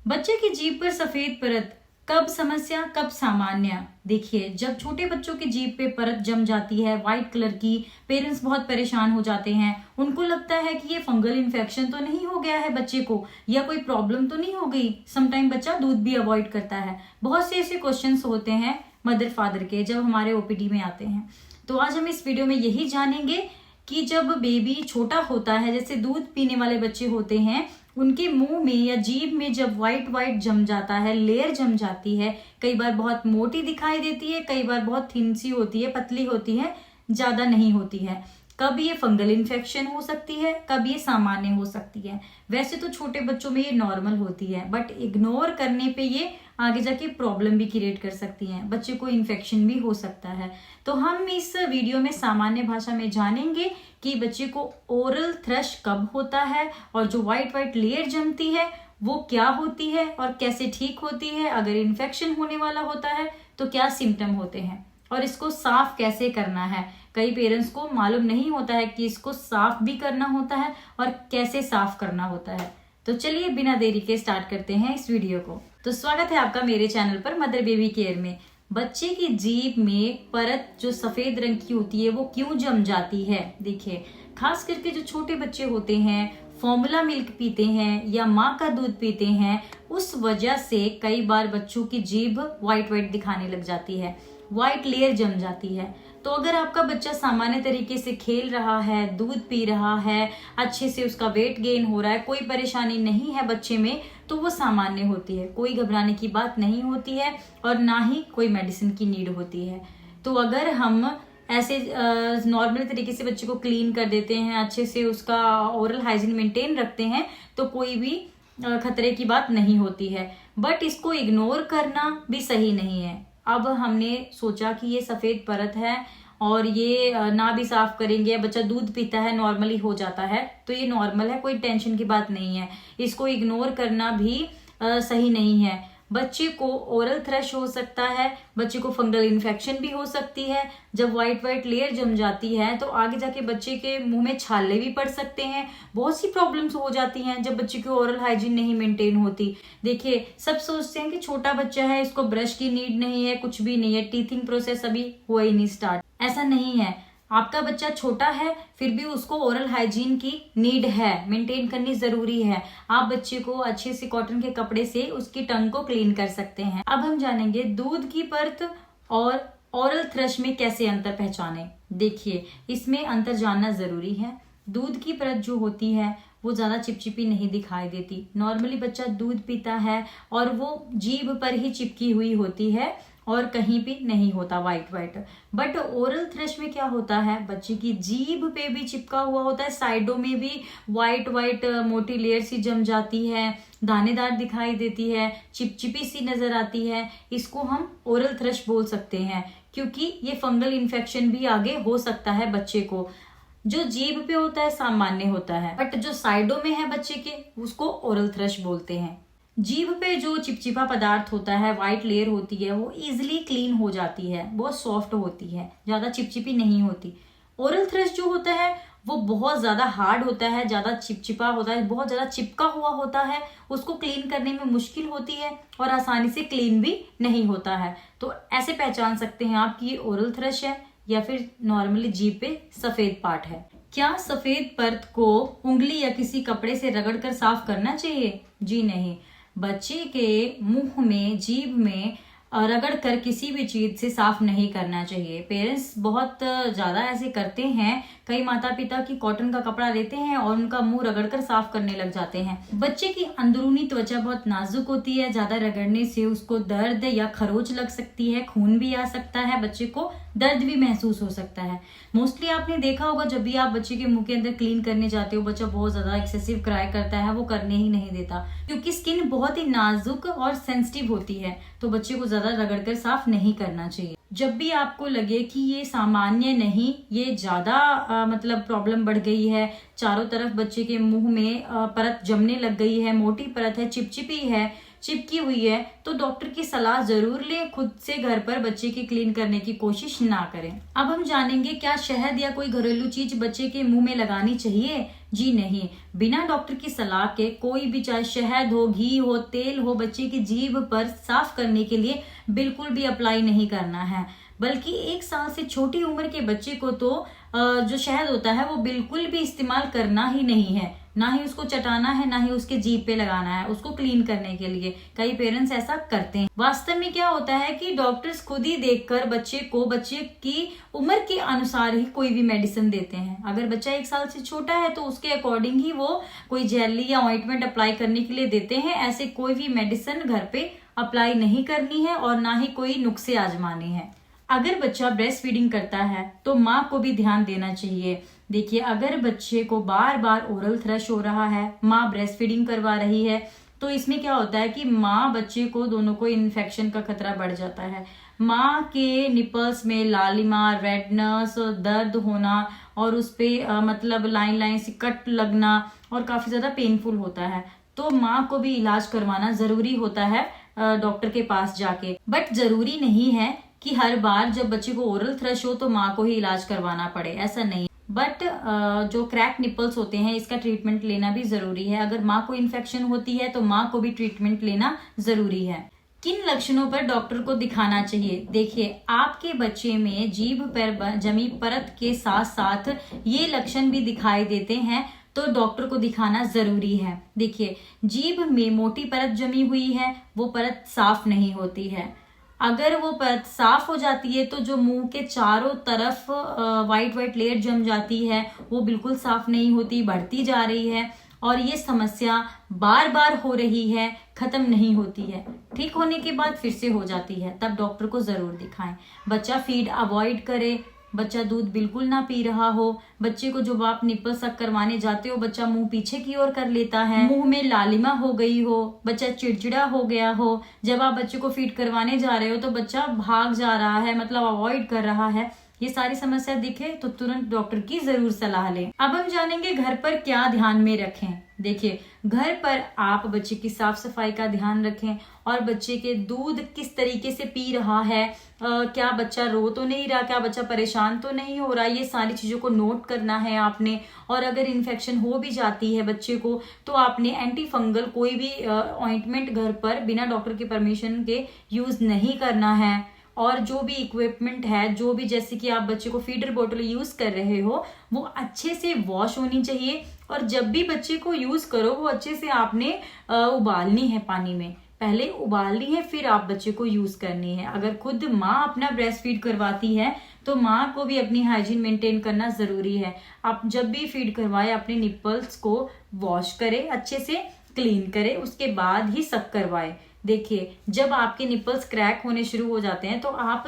बच्चे की जीभ पर सफेद परत, कब समस्या कब सामान्य। देखिए, जब छोटे बच्चों की जीभ पे परत जम जाती है व्हाइट कलर की, पेरेंट्स बहुत परेशान हो जाते हैं। उनको लगता है कि ये फंगल इन्फेक्शन तो नहीं हो गया है बच्चे को, या कोई प्रॉब्लम तो नहीं हो गई। समटाइम बच्चा दूध भी अवॉइड करता है। बहुत से ऐसे क्वेश्चंस होते हैं मदर फादर के जब हमारे ओपीडी में आते हैं। तो आज हम इस वीडियो में यही जानेंगे कि जब बेबी छोटा होता है, जैसे दूध पीने वाले बच्चे होते हैं, उनके मुंह में या जीभ में जब व्हाइट व्हाइट जम जाता है, लेयर जम जाती है, कई बार बहुत मोटी दिखाई देती है, कई बार बहुत थिन सी होती है, पतली होती है, ज्यादा नहीं होती है। कब ये फंगल इन्फेक्शन हो सकती है, कब ये सामान्य हो सकती है। वैसे तो छोटे बच्चों में ये नॉर्मल होती है, बट इग्नोर करने पे ये आगे जाके प्रॉब्लम भी क्रिएट कर सकती है, बच्चे को इन्फेक्शन भी हो सकता है। तो हम इस वीडियो में सामान्य भाषा में जानेंगे कि बच्चे को ओरल थ्रश कब होता है, और जो व्हाइट व्हाइट लेयर जमती है वो क्या होती है और कैसे ठीक होती है। अगर इन्फेक्शन होने वाला होता है तो क्या सिम्टम होते हैं, और इसको साफ कैसे करना है। कई पेरेंट्स को मालूम नहीं होता है कि इसको साफ भी करना होता है और कैसे साफ करना होता है। तो चलिए बिना देरी के स्टार्ट करते हैं इस वीडियो को। तो स्वागत है आपका मेरे चैनल पर मदर बेबी केयर में। बच्चे की जीभ में परत जो सफेद रंग की होती है वो क्यों जम जाती है। देखिए, खास करके जो छोटे बच्चे होते हैं, फॉर्मूला मिल्क पीते हैं या माँ का दूध पीते हैं, उस वजह से कई बार बच्चों की जीभ व्हाइट व्हाइट दिखाने लग जाती है, व्हाइट लेयर जम जाती है। तो अगर आपका बच्चा सामान्य तरीके से खेल रहा है, दूध पी रहा है, अच्छे से उसका वेट गेन हो रहा है, कोई परेशानी नहीं है बच्चे में, तो वो सामान्य होती है, कोई घबराने की बात नहीं होती है और ना ही कोई मेडिसिन की नीड होती है। तो अगर हम ऐसे नॉर्मल तरीके से बच्चे को क्लीन कर देते हैं, अच्छे से उसका ओरल हाइजीन मेंटेन रखते हैं, तो कोई भी खतरे की बात नहीं होती है। बट इसको इग्नोर करना भी सही नहीं है। अब हमने सोचा कि ये सफेद परत है और ये ना भी साफ करेंगे, बच्चा दूध पीता है, नॉर्मली हो जाता है, तो ये नॉर्मल है, कोई टेंशन की बात नहीं है। इसको इग्नोर करना भी सही नहीं है। बच्चे को ओरल थ्रश हो सकता है, बच्चे को फंगल इन्फेक्शन भी हो सकती है। जब व्हाइट व्हाइट लेयर जम जाती है तो आगे जाके बच्चे के मुंह में छाले भी पड़ सकते हैं। बहुत सी प्रॉब्लम्स हो जाती हैं जब बच्चे की ओरल हाइजीन नहीं मेंटेन होती। देखिए, सब सोचते हैं कि छोटा बच्चा है, इसको ब्रश की नीड नहीं है, कुछ भी नहीं है, टीथिंग प्रोसेस अभी हुआ ही नहीं स्टार्ट। ऐसा नहीं है। आपका बच्चा छोटा है फिर भी उसको ओरल हाइजीन की नीड है, मेंटेन करनी जरूरी है। आप बच्चे को अच्छे से कॉटन के कपड़े से उसकी टंग को क्लीन कर सकते हैं। अब हम जानेंगे दूध की परत और ओरल थ्रश में कैसे अंतर पहचाने। देखिए, इसमें अंतर जानना जरूरी है। दूध की परत जो होती है वो ज्यादा चिपचिपी नहीं दिखाई देती। नॉर्मली बच्चा दूध पीता है और वो जीभ पर ही चिपकी हुई होती है और कहीं भी नहीं होता white white. But oral thrush में क्या होता है, बच्चे की जीभ पे भी चिपका हुआ होता है, साइडों में भी व्हाइट व्हाइट मोटी लेयर सी जम जाती है, दानेदार दिखाई देती है, चिपचिपी सी नजर आती है। इसको हम ओरल थ्रश बोल सकते हैं, क्योंकि ये फंगल इन्फेक्शन भी आगे हो सकता है बच्चे को। जो जीभ पे होता है सामान्य होता है, बट जो साइडों में है बच्चे के उसको ओरल थ्रश बोलते हैं। जीभ पे जो चिपचिपा पदार्थ होता है, व्हाइट लेयर होती है, वो इजिली क्लीन हो जाती है, बहुत सॉफ्ट होती है, ज्यादा चिपचिपी नहीं होती। ओरल थ्रश जो होता है वो बहुत ज्यादा हार्ड होता है, ज्यादा चिपचिपा होता है, बहुत ज्यादा चिपका हुआ होता है, उसको क्लीन करने में मुश्किल होती है और आसानी से क्लीन भी नहीं होता है। तो ऐसे पहचान सकते हैं आप कि ये ओरल थ्रश है या फिर नॉर्मली जीभ पे सफेद पार्ट है। क्या सफेद परत को उंगली या किसी कपड़े से रगड़कर साफ करना चाहिए? जी नहीं। बच्चे के मुंह में, जीभ में रगड़ कर किसी भी चीज से साफ नहीं करना चाहिए। पेरेंट्स बहुत ज्यादा ऐसे करते हैं, कई माता पिता की कॉटन का कपड़ा लेते हैं और उनका मुंह रगड़कर साफ करने लग जाते हैं। बच्चे की अंदरूनी त्वचा बहुत नाजुक होती है, ज्यादा रगड़ने से उसको दर्द या खरोच लग सकती है, खून भी आ सकता है, बच्चे को दर्द भी महसूस हो सकता है। मोस्टली आपने देखा होगा जब भी आप बच्चे के मुंह के अंदर क्लीन करने जाते हो, बच्चा बहुत ज्यादा एक्सेसिव क्राई करता है, वो करने ही नहीं देता, क्योंकि स्किन बहुत ही नाजुक और सेंसिटिव होती है, तो बच्चे को ज्यादा रगड़कर साफ नहीं करना चाहिए। जब भी आपको लगे कि ये सामान्य नहीं, ये ज्यादा मतलब प्रॉब्लम बढ़ गई है, चारों तरफ बच्चे के मुंह में परत जमने लग गई है, मोटी परत है, चिपचिपी है, चिपकी हुई है तो डॉक्टर की सलाह जरूर लें। खुद से घर पर बच्चे की क्लीन करने की कोशिश ना करें। अब हम जानेंगे क्या शहद या कोई घरेलू चीज बच्चे के मुंह में लगानी चाहिए। जी नहीं, बिना डॉक्टर की सलाह के कोई भी, चाहे शहद हो, घी हो, तेल हो, बच्चे की जीभ पर साफ करने के लिए बिल्कुल भी अप्लाई नहीं करना है। बल्कि 1 साल से छोटी उम्र के बच्चे को तो जो शहद होता है वो बिल्कुल भी इस्तेमाल करना ही नहीं है। ना ही उसको चटाना है, ना ही उसके जीभ पे लगाना है उसको क्लीन करने के लिए। कई पेरेंट्स ऐसा करते हैं। वास्तव में क्या होता है कि डॉक्टर्स खुद ही देखकर बच्चे को बच्चे की उम्र के अनुसार ही कोई भी मेडिसिन देते हैं। अगर बच्चा 1 साल से छोटा है तो उसके अकॉर्डिंग ही वो कोई जेली या ऑइंटमेंट अप्लाई करने के लिए देते हैं। ऐसे कोई भी मेडिसिन घर पे अप्लाई नहीं करनी है और ना ही कोई नुस्खे आजमाने हैं। अगर बच्चा ब्रेस्ट फीडिंग करता है तो माँ को भी ध्यान देना चाहिए। देखिए, अगर बच्चे को बार बार ओरल थ्रश हो रहा है, माँ ब्रेस्ट फीडिंग करवा रही है, तो इसमें क्या होता है कि माँ बच्चे को दोनों को इन्फेक्शन का खतरा बढ़ जाता है। माँ के निपल्स में लालिमा, रेडनेस, दर्द होना और उस पे मतलब लाइन लाइन से कट लगना और काफी ज्यादा पेनफुल होता है। तो माँ को भी इलाज करवाना जरूरी होता है डॉक्टर के पास जाके। बट जरूरी नहीं है कि हर बार जब बच्चे को ओरल थ्रश हो तो माँ को ही इलाज करवाना पड़े, ऐसा नहीं। बट जो क्रैक निपल्स होते हैं इसका ट्रीटमेंट लेना भी जरूरी है। अगर माँ को इन्फेक्शन होती है तो माँ को भी ट्रीटमेंट लेना जरूरी है। किन लक्षणों पर डॉक्टर को दिखाना चाहिए? देखिए, आपके बच्चे में जीभ पर जमी परत के साथ साथ ये लक्षण भी दिखाई देते हैं तो डॉक्टर को दिखाना जरूरी है। देखिए, जीभ में मोटी परत जमी हुई है, वो परत साफ नहीं होती है। अगर वो परत साफ हो जाती है तो जो मुंह के चारों तरफ वाइट वाइट लेयर जम जाती है वो बिल्कुल साफ नहीं होती, बढ़ती जा रही है और ये समस्या बार बार हो रही है, खत्म नहीं होती है। ठीक होने के बाद फिर से हो जाती है, तब डॉक्टर को जरूर दिखाएं। बच्चा फीड अवॉइड करे, बच्चा दूध बिल्कुल ना पी रहा हो, बच्चे को जब आप निपल सक करवाने जाते हो बच्चा मुंह पीछे की ओर कर लेता है, मुंह में लालिमा हो गई हो, बच्चा चिड़चिड़ा हो गया हो, जब आप बच्चे को फीड करवाने जा रहे हो तो बच्चा भाग जा रहा है, मतलब अवॉइड कर रहा है, ये सारी समस्या दिखे तो तुरंत डॉक्टर की जरूर सलाह लें। अब हम जानेंगे घर पर क्या ध्यान में रखें। देखिए, घर पर आप बच्चे की साफ सफाई का ध्यान रखें और बच्चे के दूध किस तरीके से पी रहा है, क्या बच्चा रो तो नहीं रहा, क्या बच्चा परेशान तो नहीं हो रहा, ये सारी चीजों को नोट करना है आपने। और अगर इन्फेक्शन हो भी जाती है बच्चे को तो आपने एंटी फंगल कोई भी ऑइंटमेंट घर पर बिना डॉक्टर के परमिशन के यूज नहीं करना है। और जो भी इक्विपमेंट है, जो भी जैसे कि आप बच्चे को फीडर बोतल यूज कर रहे हो वो अच्छे से वॉश होनी चाहिए। और जब भी बच्चे को यूज करो वो अच्छे से आपने उबालनी है, पानी में पहले उबालनी है फिर आप बच्चे को यूज करनी है। अगर खुद माँ अपना ब्रेस्ट फीड करवाती है तो माँ को भी अपनी हाइजीन मेंटेन करना जरूरी है। आप जब भी फीड करवाए अपने निपल्स को वॉश करें, अच्छे से क्लीन करें, उसके बाद ही सक करवाए। देखिए, जब आपके निपल्स क्रैक होने शुरू हो जाते हैं तो आप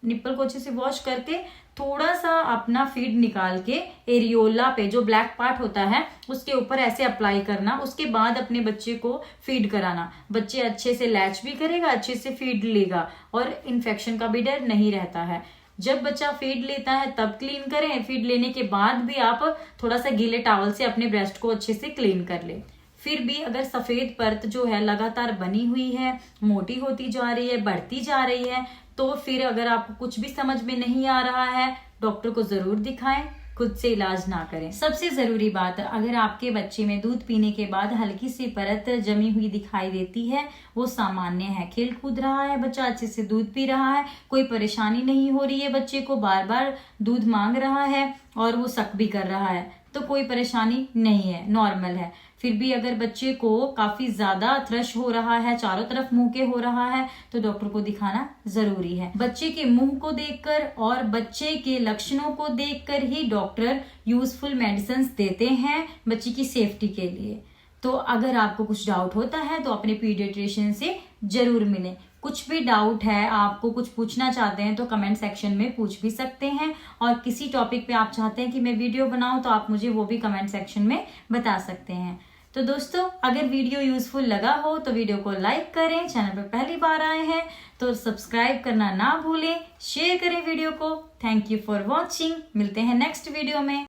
निपल को अच्छे से वॉश करके थोड़ा सा अपना फीड निकाल के एरियोला पे जो ब्लैक पार्ट होता है उसके ऊपर ऐसे अप्लाई करना, उसके बाद अपने बच्चे को फीड कराना। बच्चे अच्छे से लैच भी करेगा, अच्छे से फीड लेगा और इन्फेक्शन का भी डर नहीं रहता है। जब बच्चा फीड लेता है तब क्लीन करें, फीड लेने के बाद भी आप थोड़ा सा गीले टॉवल से अपने ब्रेस्ट को अच्छे से क्लीन कर ले। फिर भी अगर सफेद परत जो है लगातार बनी हुई है, मोटी होती जा रही है, बढ़ती जा रही है, तो फिर अगर आपको कुछ भी समझ में नहीं आ रहा है डॉक्टर को जरूर दिखाएं, खुद से इलाज ना करें। सबसे जरूरी बात, अगर आपके बच्चे में दूध पीने के बाद हल्की सी परत जमी हुई दिखाई देती है वो सामान्य है। खेल कूद रहा है बच्चा, अच्छे से दूध पी रहा है, कोई परेशानी नहीं हो रही है, बच्चे को बार बार दूध मांग रहा है और वो सक भी कर रहा है तो कोई परेशानी नहीं है, नॉर्मल है। फिर भी अगर बच्चे को काफी ज्यादा थ्रश हो रहा है, चारों तरफ मुंह के हो रहा है तो डॉक्टर को दिखाना जरूरी है। बच्चे के मुंह को देखकर और बच्चे के लक्षणों को देखकर ही डॉक्टर यूजफुल मेडिसिन देते हैं बच्चे की सेफ्टी के लिए। तो अगर आपको कुछ डाउट होता है तो अपने पीडियाट्रिशियन से जरूर मिलें। कुछ भी डाउट है, आपको कुछ पूछना चाहते हैं तो कमेंट सेक्शन में पूछ भी सकते हैं, और किसी टॉपिक पे आप चाहते हैं कि मैं वीडियो बनाऊं तो आप मुझे वो भी कमेंट सेक्शन में बता सकते हैं। तो दोस्तों, अगर वीडियो यूजफुल लगा हो तो वीडियो को लाइक करें, चैनल पर पहली बार आए हैं तो सब्सक्राइब करना ना भूलें, शेयर करें वीडियो को। थैंक यू फॉर वॉचिंग, मिलते हैं नेक्स्ट वीडियो में।